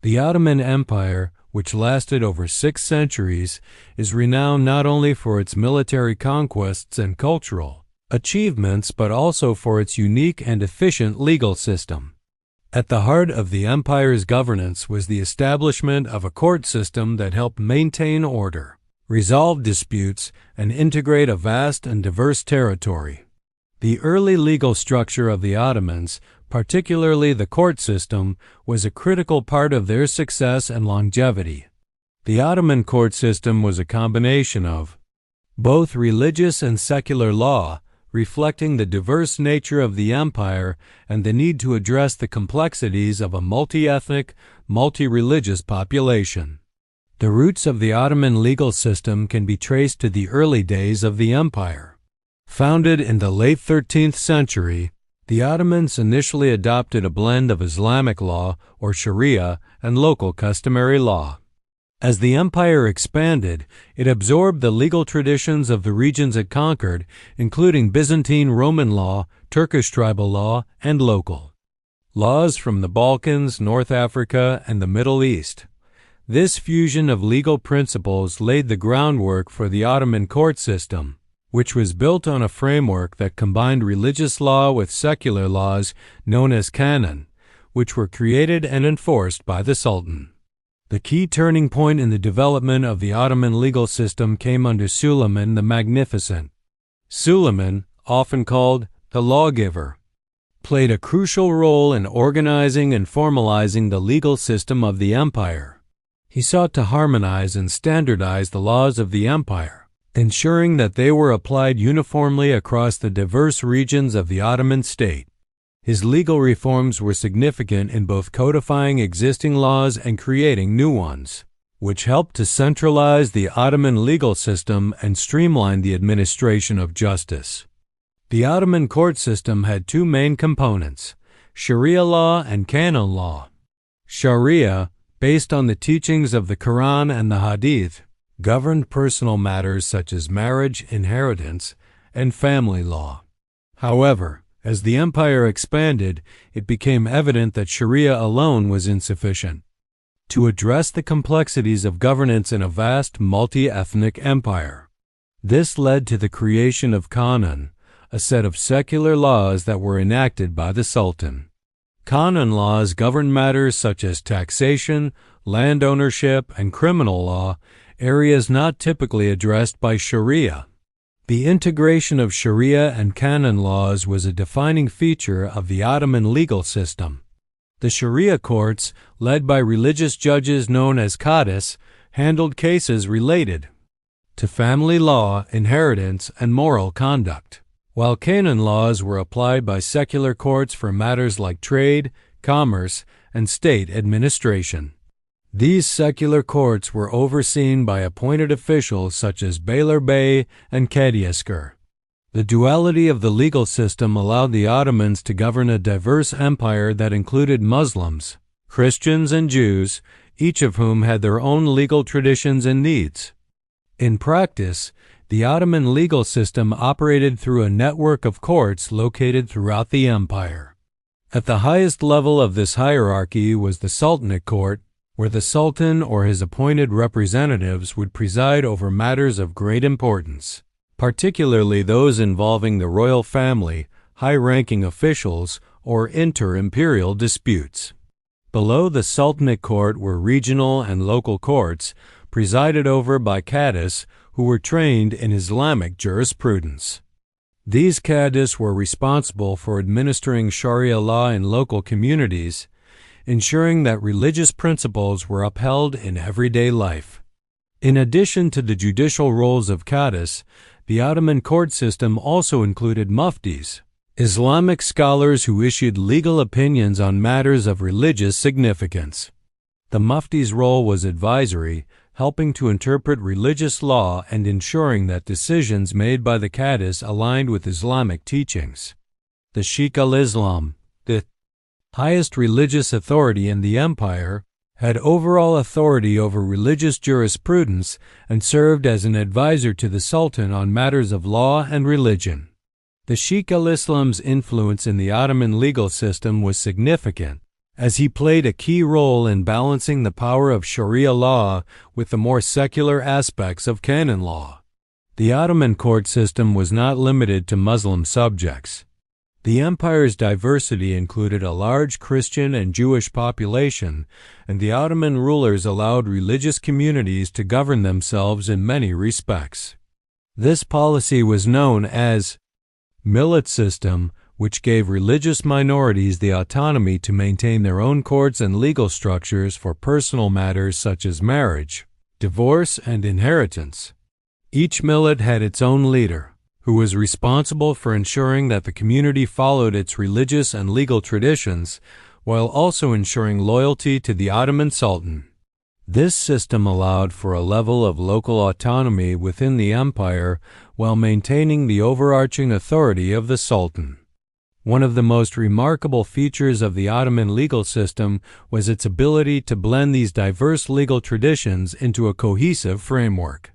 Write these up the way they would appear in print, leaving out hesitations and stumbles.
The Ottoman Empire, which lasted over 6 centuries, is renowned not only for its military conquests and cultural achievements but also for its unique and efficient legal system. At the heart of the empire's governance was the establishment of a court system that helped maintain order, resolve disputes, and integrate a vast and diverse territory. The early legal structure of the Ottomans, particularly the court system, was a critical part of their success and longevity. The Ottoman court system was a combination of both religious and secular law, reflecting the diverse nature of the empire and the need to address the complexities of a multi-ethnic, multi-religious population. The roots of the Ottoman legal system can be traced to the early days of the empire. Founded in the late 13th century, the Ottomans initially adopted a blend of Islamic law, or Sharia, and local customary law. As the empire expanded, it absorbed the legal traditions of the regions it conquered, including Byzantine Roman law, Turkish tribal law, and local laws from the Balkans, North Africa, and the Middle East. This fusion of legal principles laid the groundwork for the Ottoman court system, which was built on a framework that combined religious law with secular laws known as Kanun, which were created and enforced by the Sultan. The key turning point in the development of the Ottoman legal system came under Suleiman the Magnificent. Suleiman, often called the lawgiver, played a crucial role in organizing and formalizing the legal system of the empire. He sought to harmonize and standardize the laws of the empire, ensuring that they were applied uniformly across the diverse regions of the Ottoman state. His legal reforms were significant in both codifying existing laws and creating new ones, which helped to centralize the Ottoman legal system and streamline the administration of justice. The Ottoman court system had two main components: Sharia law and Kanun law. Sharia, based on the teachings of the Quran and the Hadith, governed personal matters such as marriage, inheritance, and family law. However, as the empire expanded, it became evident that Sharia alone was insufficient to address the complexities of governance in a vast multi-ethnic empire. This led to the creation of Kanun, a set of secular laws that were enacted by the Sultan. Kanun laws govern matters such as taxation, land ownership, and criminal law, areas not typically addressed by Sharia. The integration of Sharia and Kanun laws was a defining feature of the Ottoman legal system. The Sharia courts, led by religious judges known as Qadis, handled cases related to family law, inheritance, and moral conduct, while Kanun laws were applied by secular courts for matters like trade, commerce, and state administration. These secular courts were overseen by appointed officials such as Beylerbey and Qadi. The duality of the legal system allowed the Ottomans to govern a diverse empire that included Muslims, Christians, and Jews, each of whom had their own legal traditions and needs. In practice, the Ottoman legal system operated through a network of courts located throughout the empire. At the highest level of this hierarchy was the Sultanic court, where the Sultan or his appointed representatives would preside over matters of great importance, particularly those involving the royal family, high-ranking officials, or inter-imperial disputes. Below the Sultanic court were regional and local courts, presided over by Qadis, who were trained in Islamic jurisprudence. These Qadis were responsible for administering Sharia law in local communities, ensuring that religious principles were upheld in everyday life. In addition to the judicial roles of Qadis, the Ottoman court system also included Muftis, Islamic scholars who issued legal opinions on matters of religious significance. The Mufti's role was advisory, helping to interpret religious law and ensuring that decisions made by the Qadis aligned with Islamic teachings. The Sheikh al-Islam, the highest religious authority in the empire, had overall authority over religious jurisprudence and served as an advisor to the Sultan on matters of law and religion. The Sheikh al-Islam's influence in the Ottoman legal system was significant, as he played a key role in balancing the power of Sharia law with the more secular aspects of Kanun law. The Ottoman court system was not limited to Muslim subjects. The empire's diversity included a large Christian and Jewish population, and the Ottoman rulers allowed religious communities to govern themselves in many respects. This policy was known as Millet system, which gave religious minorities the autonomy to maintain their own courts and legal structures for personal matters such as marriage, divorce, and inheritance. Each millet had its own leader, who was responsible for ensuring that the community followed its religious and legal traditions, while also ensuring loyalty to the Ottoman Sultan. This system allowed for a level of local autonomy within the empire while maintaining the overarching authority of the Sultan. One of the most remarkable features of the Ottoman legal system was its ability to blend these diverse legal traditions into a cohesive framework.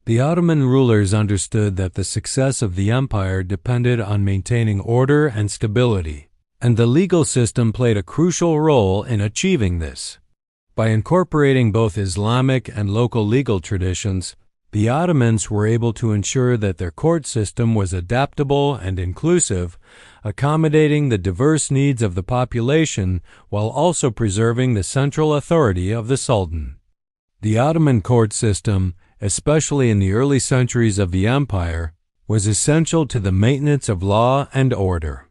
The Ottoman rulers understood that the success of the empire depended on maintaining order and stability, and the legal system played a crucial role in achieving this. By incorporating both Islamic and local legal traditions, the Ottomans were able to ensure that their court system was adaptable and inclusive, accommodating the diverse needs of the population while also preserving the central authority of the Sultan. The Ottoman court system, especially in the early centuries of the empire, was essential to the maintenance of law and order.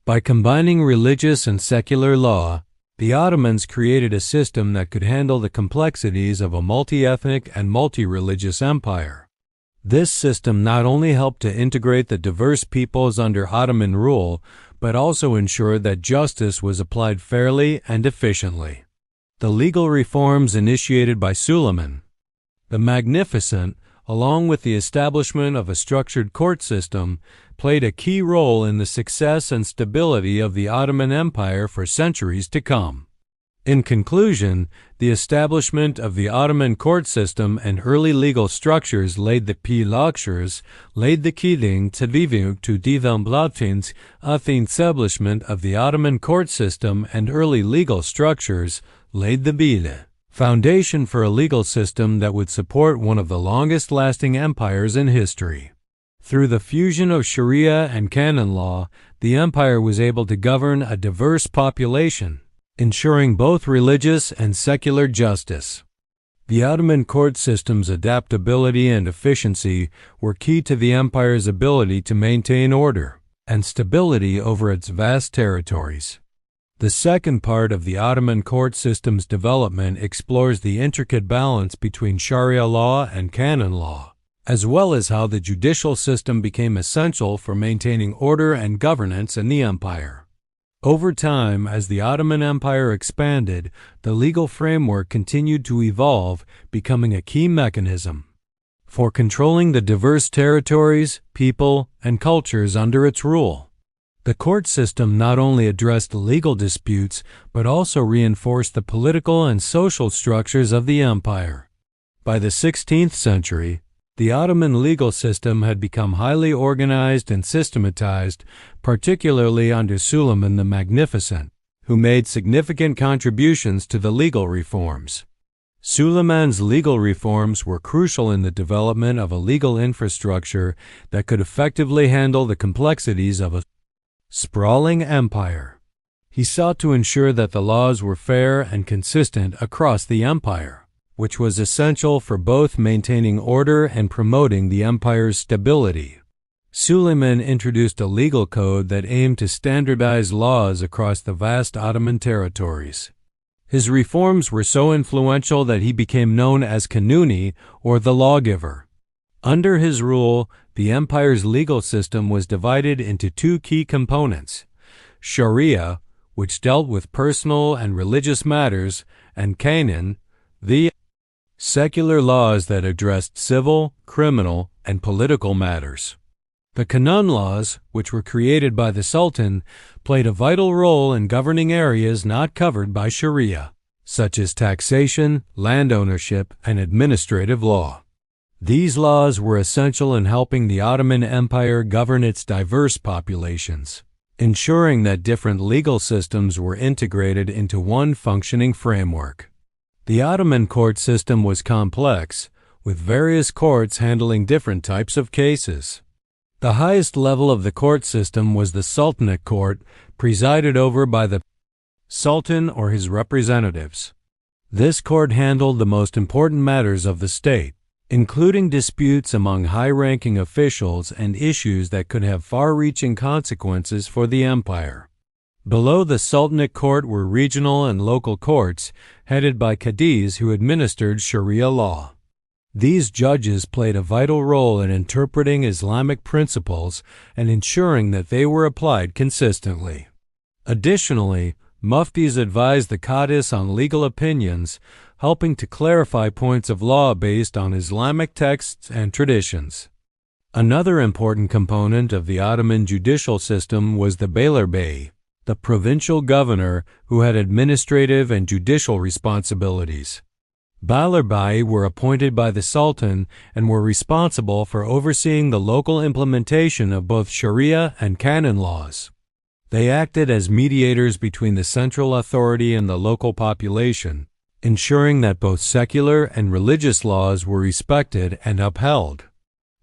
By combining religious and secular law, the Ottomans created a system that could handle the complexities of a multi-ethnic and multi-religious empire. This system not only helped to integrate the diverse peoples under Ottoman rule, but also ensured that justice was applied fairly and efficiently. The legal reforms initiated by Sulaiman the Magnificent, along with the establishment of a structured court system, played a key role in the success and stability of the Ottoman Empire for centuries to come. In conclusion, the establishment of the Ottoman court system and early legal structures laid the key to divan platins. The establishment of the Ottoman court system and early legal structures laid the foundation for a legal system that would support one of the longest-lasting empires in history. Through the fusion of Sharia and Kanun law, the empire was able to govern a diverse population, ensuring both religious and secular justice. The Ottoman court system's adaptability and efficiency were key to the empire's ability to maintain order and stability over its vast territories. The second part of the Ottoman court system's development explores the intricate balance between Sharia law and Kanun law, as well as how the judicial system became essential for maintaining order and governance in the empire. Over time, as the Ottoman Empire expanded, the legal framework continued to evolve, becoming a key mechanism for controlling the diverse territories, people, and cultures under its rule. The court system not only addressed legal disputes, but also reinforced the political and social structures of the empire. By the 16th century, the Ottoman legal system had become highly organized and systematized, particularly under Sulaiman the Magnificent, who made significant contributions to the legal reforms. Sulaiman's legal reforms were crucial in the development of a legal infrastructure that could effectively handle the complexities of a sprawling empire. He sought to ensure that the laws were fair and consistent across the empire, which was essential for both maintaining order and promoting the empire's stability. Sulaiman introduced a legal code that aimed to standardize laws across the vast Ottoman territories. His reforms were so influential that he became known as Kanuni, or the lawgiver. Under his rule, the empire's legal system was divided into two key components: Sharia, which dealt with personal and religious matters, and Kanun, the secular laws that addressed civil, criminal, and political matters. The Kanun laws, which were created by the Sultan, played a vital role in governing areas not covered by Sharia, such as taxation, land ownership, and administrative law. These laws were essential in helping the Ottoman Empire govern its diverse populations. ensuring that different legal systems were integrated into one functioning framework. The Ottoman court system was complex, with various courts handling different types of cases. The highest level of the court system was the Sultanic court, presided over by the Sultan or his representatives. This court handled the most important matters of the state, including disputes among high-ranking officials and issues that could have far-reaching consequences for the empire. Below the Sultanic court were regional and local courts, headed by Qadis who administered Sharia law. These judges played a vital role in interpreting Islamic principles and ensuring that they were applied consistently. Additionally, Muftis advised the Qadis on legal opinions, helping to clarify points of law based on Islamic texts and traditions. Another important component of the Ottoman judicial system was the Beylerbey, the provincial governor who had administrative and judicial responsibilities. Beylerbey were appointed by the Sultan and were responsible for overseeing the local implementation of both Sharia and Kanun laws. They acted as mediators between the central authority and the local population, ensuring that both secular and religious laws were respected and upheld.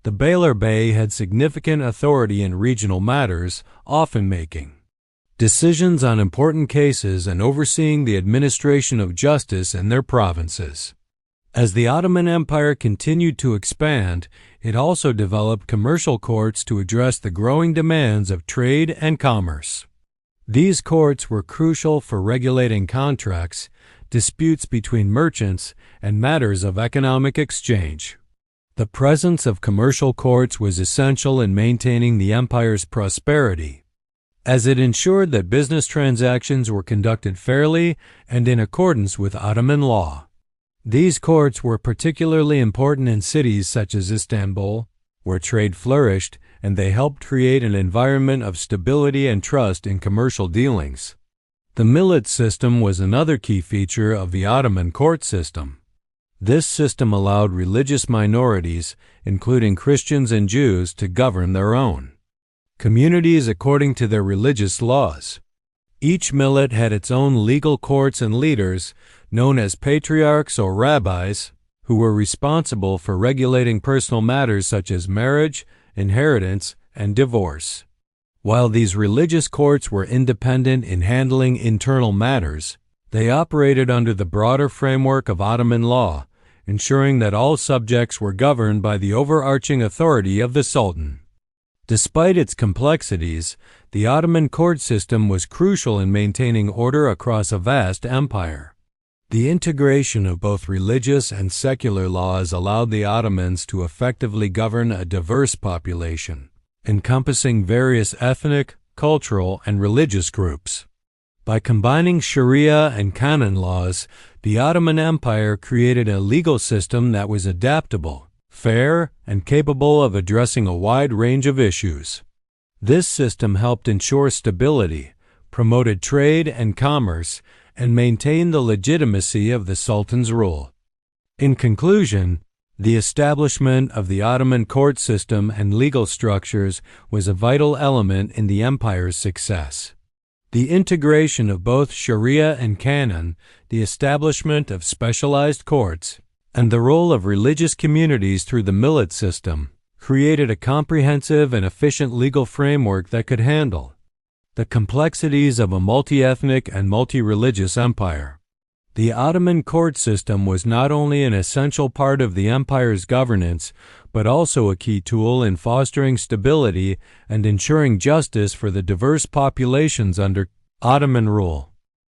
The Beylerbey had significant authority in regional matters, often making decisions on important cases and overseeing the administration of justice in their provinces. As the Ottoman Empire continued to expand, it also developed commercial courts to address the growing demands of trade and commerce. These courts were crucial for regulating contracts, disputes between merchants, and matters of economic exchange. The presence of commercial courts was essential in maintaining the empire's prosperity, as it ensured that business transactions were conducted fairly and in accordance with Ottoman law. These courts were particularly important in cities such as Istanbul, where trade flourished, and they helped create an environment of stability and trust in commercial dealings. The Millet system was another key feature of the Ottoman court system. This system allowed religious minorities, including Christians and Jews, to govern their own communities according to their religious laws. Each millet had its own legal courts and leaders, known as patriarchs or rabbis, who were responsible for regulating personal matters such as marriage, inheritance, and divorce. While these religious courts were independent in handling internal matters, they operated under the broader framework of Ottoman law, ensuring that all subjects were governed by the overarching authority of the Sultan. Despite its complexities, the Ottoman court system was crucial in maintaining order across a vast empire. The integration of both religious and secular laws allowed the Ottomans to effectively govern a diverse population, encompassing various ethnic, cultural, and religious groups. By combining Sharia and Kanun laws, the Ottoman Empire created a legal system that was adaptable, fair, and capable of addressing a wide range of issues. This system helped ensure stability, promoted trade and commerce, and maintained the legitimacy of the Sultan's rule. In conclusion, the establishment of the Ottoman court system and legal structures was a vital element in the empire's success. The integration of both Sharia and Kanun, the establishment of specialized courts, and the role of religious communities through the Millet system created a comprehensive and efficient legal framework that could handle the complexities of a multi-ethnic and multi-religious empire. The Ottoman court system was not only an essential part of the empire's governance, but also a key tool in fostering stability and ensuring justice for the diverse populations under Ottoman rule.